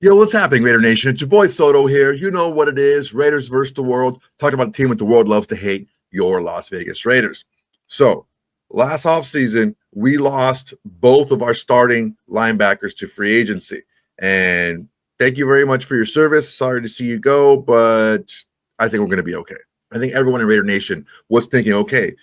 Yo, what's happening, Raider Nation? It's your boy Soto here. You know what it is. Raiders versus the world. Talking about a team that the world loves to hate, your Las Vegas Raiders. So, last offseason, we lost both of our starting linebackers to free agency. And thank you very much for your service. Sorry to see you go, but I think we're going to be okay. I think everyone in Raider Nation was thinking, okay,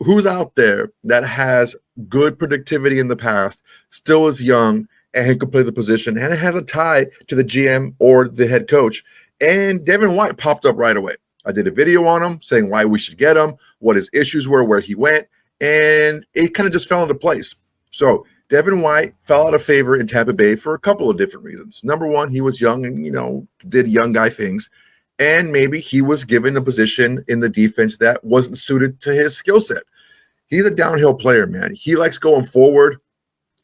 who's out there that has good productivity in the past, still is young, and he could play the position, and it has a tie to the GM or the head coach. And Devin White popped up right away. I did a video on him saying why we should get him, what his issues were, where he went, and it kind of just fell into place. So Devin White fell out of favor in Tampa Bay for a couple of different reasons. Number one, he was young and, did young guy things. And maybe he was given a position in the defense that wasn't suited to his skill set. He's a downhill player, man. He likes going forward.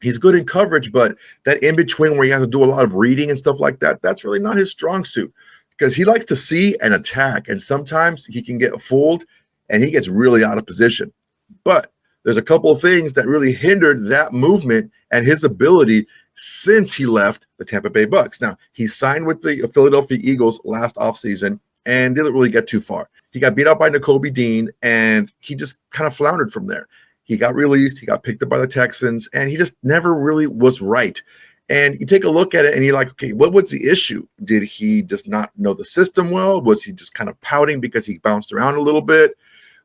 He's good in coverage, but that in between where he has to do a lot of reading and stuff like that, that's really not his strong suit because he likes to see and attack. And sometimes he can get fooled and he gets really out of position. But there's a couple of things that really hindered that movement and his ability since he left the Tampa Bay Bucks. Now, he signed with the Philadelphia Eagles last offseason and didn't really get too far. He got beat out by Nakobe Dean, and he just kind of floundered from there. He got released. He got picked up by the Texans, and he just never really was right. And you take a look at it, and you're like, okay, what was the issue? Did he just not know the system well? Was he just kind of pouting because he bounced around a little bit?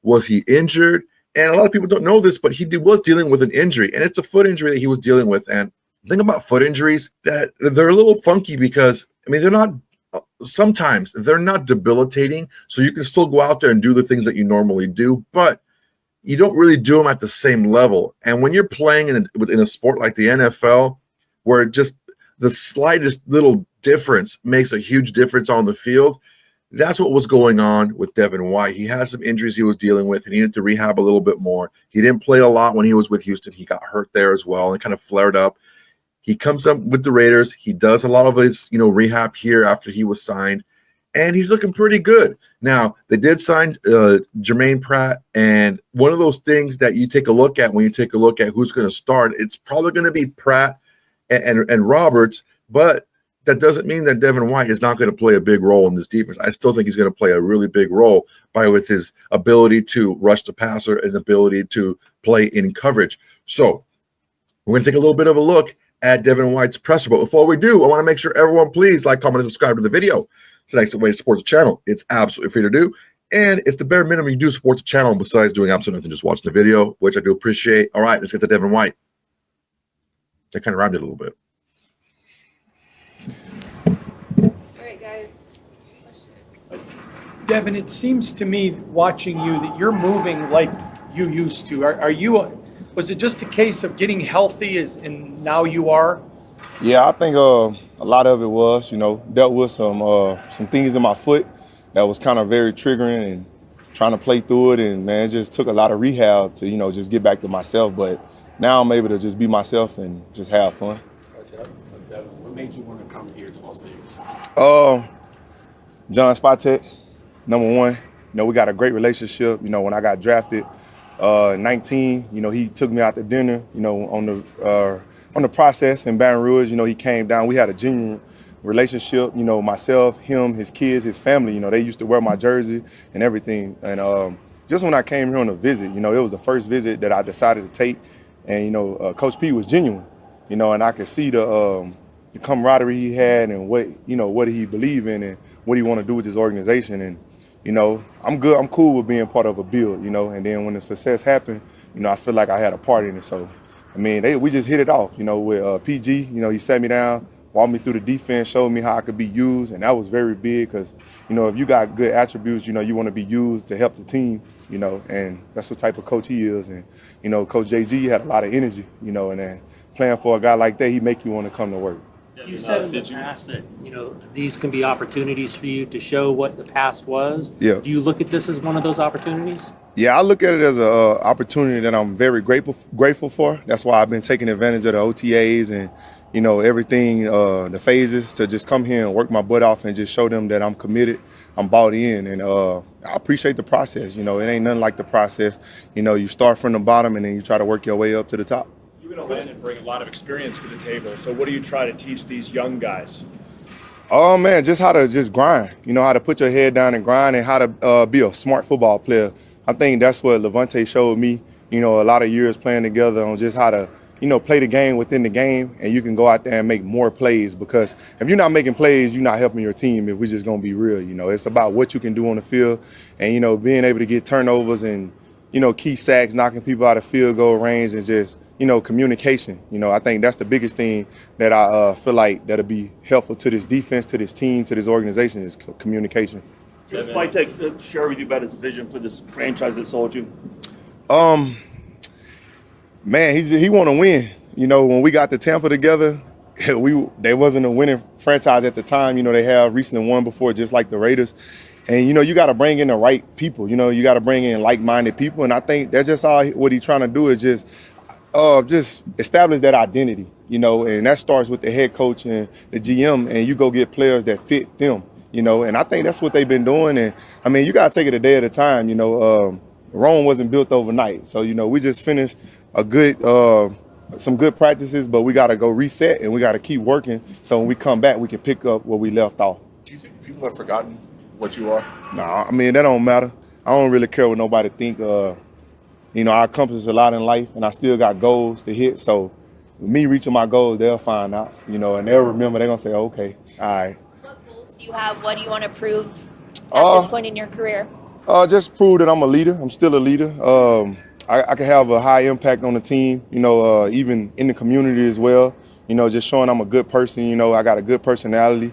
Was he injured? And a lot of people don't know this, but he was dealing with an injury, and it's a foot injury that he was dealing with. And the thing about foot injuries, that they're a little funky because, they're not – sometimes they're not debilitating, so you can still go out there and do the things that you normally do, but you don't really do them at the same level. And when you're playing in a sport like the NFL, where just the slightest little difference makes a huge difference on the field, that's what was going on with Devin White. He had some injuries he was dealing with and he needed to rehab a little bit more. He didn't play a lot when he was with Houston. He got hurt there as well and kind of flared up. He comes up with the Raiders. He does a lot of his, rehab here after he was signed, and he's looking pretty good. Now, they did sign Jermaine Pratt, and one of those things that you take a look at when you take a look at who's going to start, it's probably going to be Pratt and Roberts, but that doesn't mean that Devin White is not going to play a big role in this defense. I still think he's going to play a really big role with his ability to rush the passer, his ability to play in coverage. So we're going to take a little bit of a look at Devin White's presser. But before we do, I want to make sure everyone please like, comment, and subscribe to the video. It's the next way to support the channel. It's absolutely free to do. And it's the bare minimum you do support the channel besides doing absolutely nothing, just watching the video, which I do appreciate. All right, let's get to Devin White. That kind of rhymed it a little bit. All right, guys. Devin, it seems to me watching you that you're moving like you used to. Are you? Was it just a case of getting healthy and now you are? Yeah, I think a lot of it was, dealt with some things in my foot that was kind of very triggering and trying to play through it. And, man, it just took a lot of rehab to, just get back to myself. But now I'm able to just be myself and just have fun. Okay. Devin, what made you want to come here to Las Vegas? John Spytek, number one. We got a great relationship. When I got drafted 19, he took me out to dinner, on the process in Baton Rouge. He came down. We had a genuine relationship, myself, him, his kids, his family. They used to wear my jersey and everything. And just when I came here on a visit, it was the first visit that I decided to take. And, Coach P was genuine, and I could see the camaraderie he had and what he believed in and what he wanted to do with his organization. And, I'm good. I'm cool with being part of a build, and then when the success happened, I feel like I had a part in it. So, we just hit it off, with PG. He sat me down, walked me through the defense, showed me how I could be used, and that was very big because, if you got good attributes, you want to be used to help the team, and that's what type of coach he is. And, Coach JG had a lot of energy, and then playing for a guy like that, he make you want to come to work. You said in the past that, these can be opportunities for you to show what the past was. Yeah. Do you look at this as one of those opportunities? Yeah, I look at it as an opportunity that I'm very grateful for. That's why I've been taking advantage of the OTAs and, everything, the phases to just come here and work my butt off and just show them that I'm committed, I'm bought in. And I appreciate the process. It ain't nothing like the process. You start from the bottom and then you try to work your way up to the top. You and Landon bring a lot of experience to the table. So what do you try to teach these young guys? Oh man, just how to just grind. You know, how to put your head down and grind, and how to be a smart football player. I think that's what Levante showed me. You know, a lot of years playing together on just how to, play the game within the game, and you can go out there and make more plays. Because if you're not making plays, you're not helping your team. If we're just gonna be real, it's about what you can do on the field, and being able to get turnovers and key sacks, knocking people out of field goal range, and just communication. I think that's the biggest thing that I feel like that'll be helpful to this defense, to this team, to this organization is communication. Spytek share with you about his vision for this franchise that sold you. Man, he want to win. When we got to Tampa together, they wasn't a winning franchise at the time. They have recently won before, just like the Raiders. And, you got to bring in the right people. You got to bring in like-minded people. And I think that's just all what he's trying to do is just establish that identity, and that starts with the head coach and the GM, and you go get players that fit them, and I think that's what they've been doing. And, I mean, you got to take it a day at a time, Rome wasn't built overnight. So, we just finished some good practices, but we got to go reset and we got to keep working so when we come back, we can pick up where we left off. Do you think people have forgotten what you are? Nah, I mean, that don't matter. I don't really care what nobody think. I accomplished a lot in life and I still got goals to hit. So me reaching my goals, they'll find out, and they'll remember. They're going to say, okay, all right. What goals do you have? What do you want to prove at this point in your career? Just prove that I'm a leader. I'm still a leader. I can have a high impact on the team, even in the community as well. Just showing I'm a good person, I got a good personality.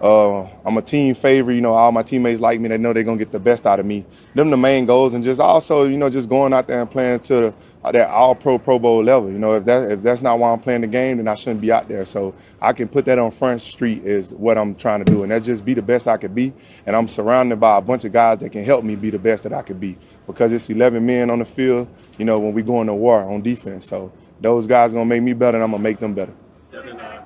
I'm a team favorite, all my teammates like me. They know they're going to get the best out of me. Them the main goals, and just also, just going out there and playing to that all-pro Pro Bowl level. If that's not why I'm playing the game, then I shouldn't be out there. So I can put that on Front Street is what I'm trying to do, and that's just be the best I could be. And I'm surrounded by a bunch of guys that can help me be the best that I could be, because it's 11 men on the field, when we go into war on defense. So those guys going to make me better, and I'm going to make them better.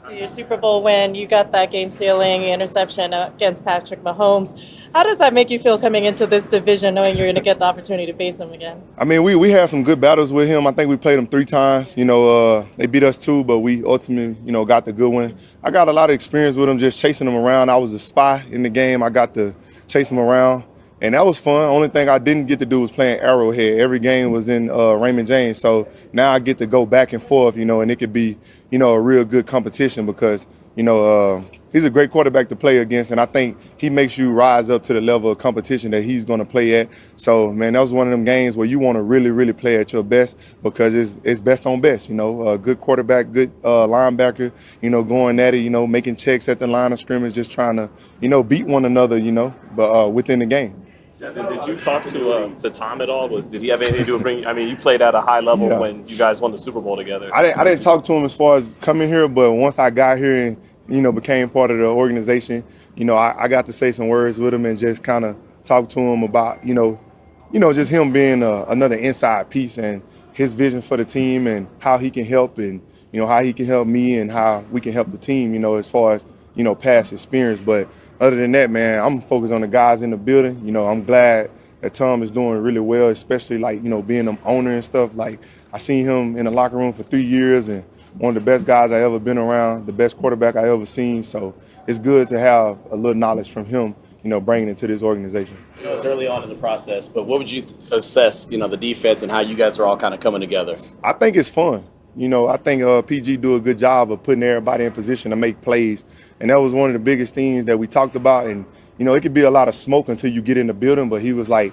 To your Super Bowl win, you got that game-sealing interception against Patrick Mahomes. How does that make you feel coming into this division, knowing you're going to get the opportunity to face him again? I mean, we had some good battles with him. I think we played him 3 times. They beat us 2, but we ultimately, got the good one. I got a lot of experience with him, just chasing him around. I was a spy in the game. I got to chase him around, and that was fun. Only thing I didn't get to do was playing Arrowhead. Every game was in Raymond James, so now I get to go back and forth, and it could be, a real good competition because, he's a great quarterback to play against, and I think he makes you rise up to the level of competition that he's going to play at. So, man, that was one of them games where you want to really, really play at your best because it's best on best, a good quarterback, good linebacker, going at it, making checks at the line of scrimmage, just trying to, beat one another, but within the game. Devin, did you talk to Tom at all? Did he have anything to do with bringing? I mean, you played at a high level when you guys won the Super Bowl together. I didn't talk to him as far as coming here, but once I got here and became part of the organization, I got to say some words with him and just kind of talk to him about just him being another inside piece and his vision for the team and how he can help and how he can help me and how we can help the team. As far as past experience, but. Other than that, man, I'm focused on the guys in the building. I'm glad that Tom is doing really well, especially being an owner and stuff. Like I seen him in the locker room for 3 years and one of the best guys I ever been around, the best quarterback I ever seen. So it's good to have a little knowledge from him, bringing it to this organization. It's early on in the process, but what would you assess, the defense and how you guys are all kind of coming together? I think it's fun. I think PG do a good job of putting everybody in position to make plays. And that was one of the biggest things that we talked about. And, it could be a lot of smoke until you get in the building. But he was like,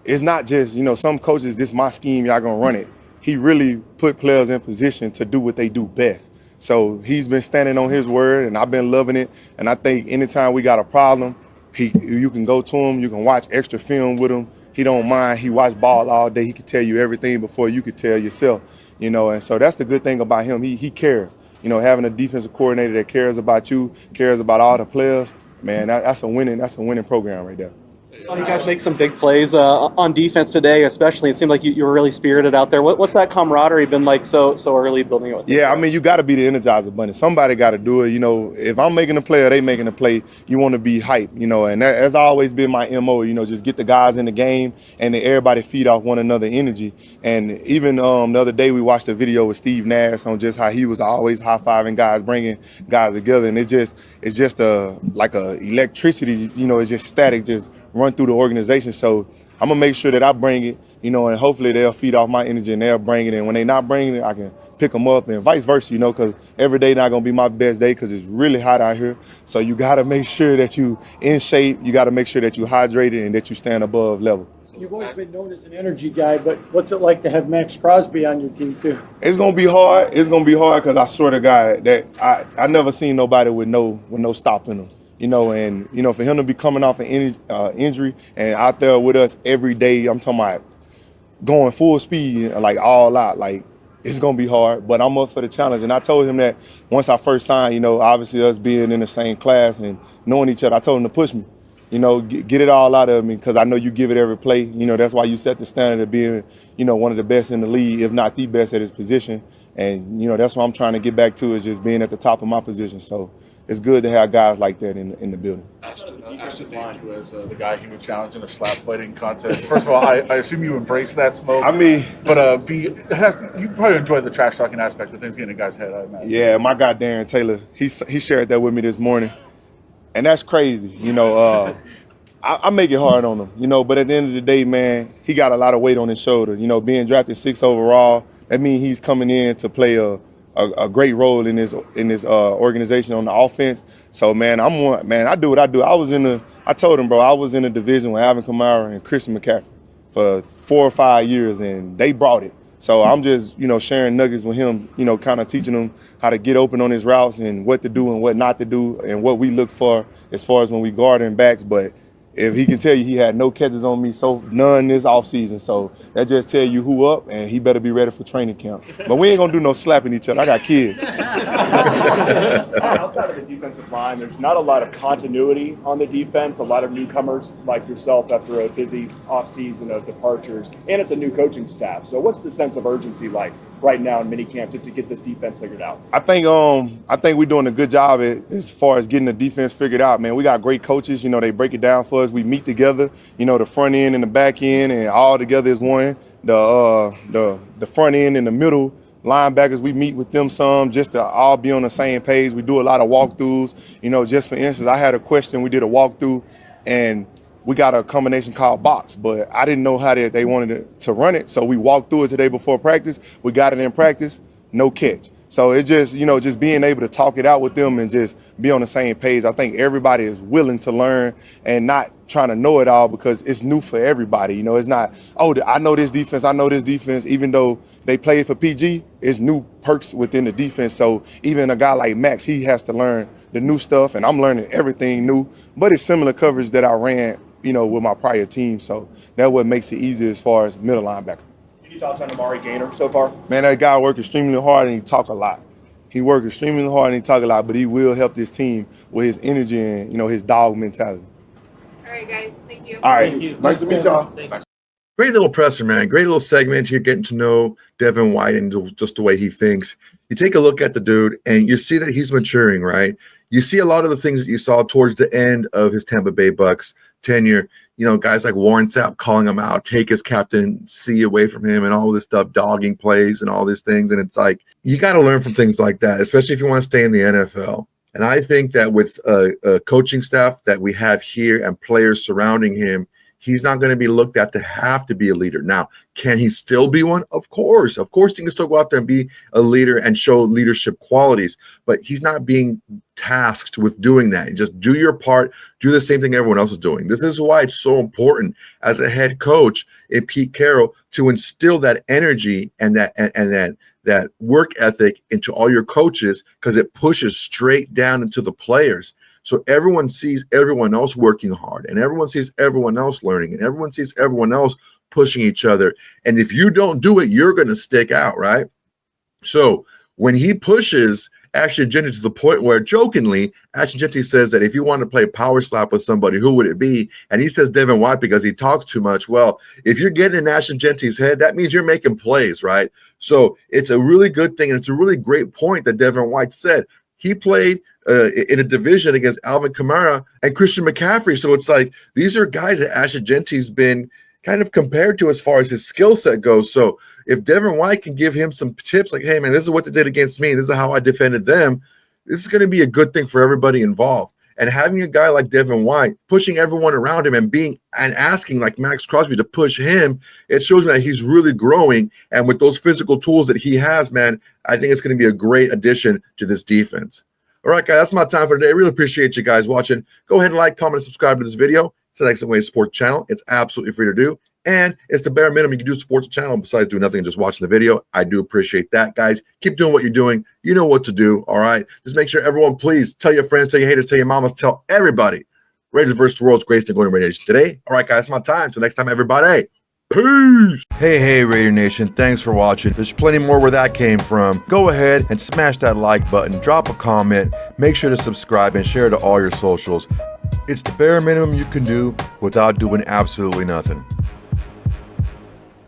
it's not just, some coaches, this is my scheme, y'all going to run it. He really put players in position to do what they do best. So he's been standing on his word, and I've been loving it. And I think anytime we got a problem, you can go to him. You can watch extra film with him. He don't mind. He watched ball all day. He could tell you everything before you could tell yourself. And so that's the good thing about him. He cares. Having a defensive coordinator that cares about you, cares about all the players, man, that's a winning program right there. saw you guys make some big plays on defense today, especially. It seemed like you were really spirited out there. What's that camaraderie been like so early building it? Yeah, I mean, you got to be the Energizer Bunny. Somebody got to do it. You know, if I'm making a play or they making a play, you want to be hype, you know, and that's always been my MO, you know, just get the guys in the game and then everybody feed off one another energy. And even the other day we watched a video with Steve Nash on just how he was always high-fiving guys, bringing guys together. And it's just like a electricity, you know, it's just static, just run through the organization. So I'm going to make sure that I bring it, you know, and hopefully they'll feed off my energy and they'll bring it. And when they're not bringing it, I can pick them up and vice versa, you know, because every day not going to be my best day because it's really hot out here. So you got to make sure that you in shape. You got to make sure that you hydrated and that you stand above level. You've always been known as an energy guy, but what's it like to have Maxx Crosby on your team too? It's going to be hard. It's going to be hard because I swear to God that I never seen nobody with no stopping them. You know, and, you know, for him to be coming off an injury and out there with us every day, I'm talking about going full speed, like all out, like it's going to be hard, but I'm up for the challenge. And I told him that once I first signed, you know, obviously us being in the same class and knowing each other, I told him to push me, you know, get it all out of me because I know you give it every play. You know, that's why you set the standard of being, you know, one of the best in the league, if not the best at his position. And, you know, that's what I'm trying to get back to is just being at the top of my position. So it's good to have guys like that in the building. Ashton named you as the guy he would challenge in a slap fighting contest. First of all, I assume you embrace that smoke. I mean, but you probably enjoy the trash talking aspect of things getting in a guy's head, I imagine. Yeah, my guy Darren Taylor, he shared that with me this morning, and that's crazy. You know, I make it hard on him. You know, but at the end of the day, man, he got a lot of weight on his shoulder. You know, being drafted 6th overall, that means he's coming in to play a great role in this organization on the offense. So man, I do what I do. I told him, bro, I was in a division with Alvin Kamara and Christian McCaffrey for 4 or 5 years, and they brought it. So I'm just, you know, sharing nuggets with him, you know, kind of teaching him how to get open on his routes and what to do and what not to do and what we look for as far as when we guarding backs. But if he can tell you he had no catches on me, so none this offseason. So that just tell you who up, and he better be ready for training camp. But we ain't going to do no slapping each other. I got kids. Outside of the defensive line, there's not a lot of continuity on the defense. A lot of newcomers like yourself after a busy offseason of departures, and it's a new coaching staff. So what's the sense of urgency like right now in minicamp to get this defense figured out? I think we're doing a good job as far as getting the defense figured out, man. We got great coaches. You know, they break it down for us. We meet together, you know, the front end and the back end, and all together is one. The front end and the middle linebackers, we meet with them some just to all be on the same page. We do a lot of walkthroughs. You know, just for instance, I had a question. We did a walkthrough, and we got a combination called box, but I didn't know how they wanted to run it. So we walked through it today before practice. We got it in practice, no catch. So it's just, you know, just being able to talk it out with them and just be on the same page. I think everybody is willing to learn and not trying to know it all because it's new for everybody. You know, it's not, oh, I know this defense, even though they played for PG, it's new perks within the defense. So even a guy like Maxx, he has to learn the new stuff, and I'm learning everything new. But it's similar coverage that I ran, you know, with my prior team. So that's what makes it easier as far as middle linebacker. Any thoughts on Amari Gaynor so far? Man, that guy worked extremely hard and he talk a lot. He worked extremely hard and he talk a lot, but he will help this team with his energy and, you know, his dog mentality. All right, guys. Thank you. All right. Nice to meet y'all. Great little presser, man. Great little segment here, getting to know Devin White and just the way he thinks. You take a look at the dude and you see that he's maturing, right? You see a lot of the things that you saw towards the end of his Tampa Bay Bucks tenure. You know, guys like Warren Sapp calling him out, take his captaincy away from him and all this stuff, dogging plays and all these things. And it's like, you got to learn from things like that, especially if you want to stay in the NFL. And I think that with a coaching staff that we have here and players surrounding him, he's not going to be looked at to have to be a leader. Now, can he still be one? Of course. Of course, he can still go out there and be a leader and show leadership qualities, but he's not being tasked with doing that. You just do your part, do the same thing everyone else is doing. This is why it's so important as a head coach in Pete Carroll to instill that energy and that work ethic into all your coaches, because it pushes straight down into the players. So everyone sees everyone else working hard, and everyone sees everyone else learning, and everyone sees everyone else pushing each other. And if you don't do it, you're going to stick out, right? So when he pushes Ashton Jeanty to the point where, jokingly, Ashton Jeanty says that if you want to play power slap with somebody, who would it be? And he says Devin White because he talks too much. Well, if you're getting in Ashton Jeanty's head, that means you're making plays, right? So it's a really good thing, and it's a really great point that Devin White said. He played in a division against Alvin Kamara and Christian McCaffrey. So it's like these are guys that Ashton Jeanty's been kind of compared to as far as his skill set goes. So if Devin White can give him some tips like, hey, man, this is what they did against me, this is how I defended them, this is going to be a good thing for everybody involved. And having a guy like Devin White pushing everyone around him and asking like Maxx Crosby to push him, it shows me that he's really growing. And with those physical tools that he has, man, I think it's going to be a great addition to this defense. All right, guys, that's my time for today. I really appreciate you guys watching. Go ahead and like, comment, and subscribe to this video. It's an excellent way to support the channel. It's absolutely free to do. And it's the bare minimum you can do to support the channel besides doing nothing and just watching the video. I do appreciate that, guys. Keep doing what you're doing. You know what to do, all right? Just make sure everyone, please tell your friends, tell your haters, tell your mamas, tell everybody. Raiders versus the world's greatest and going to Raider Nation today. All right, guys, that's my time. Till next time, everybody. Peace. Hey, Raider Nation. Thanks for watching. There's plenty more where that came from. Go ahead and smash that like button. Drop a comment. Make sure to subscribe and share to all your socials. It's the bare minimum you can do without doing absolutely nothing.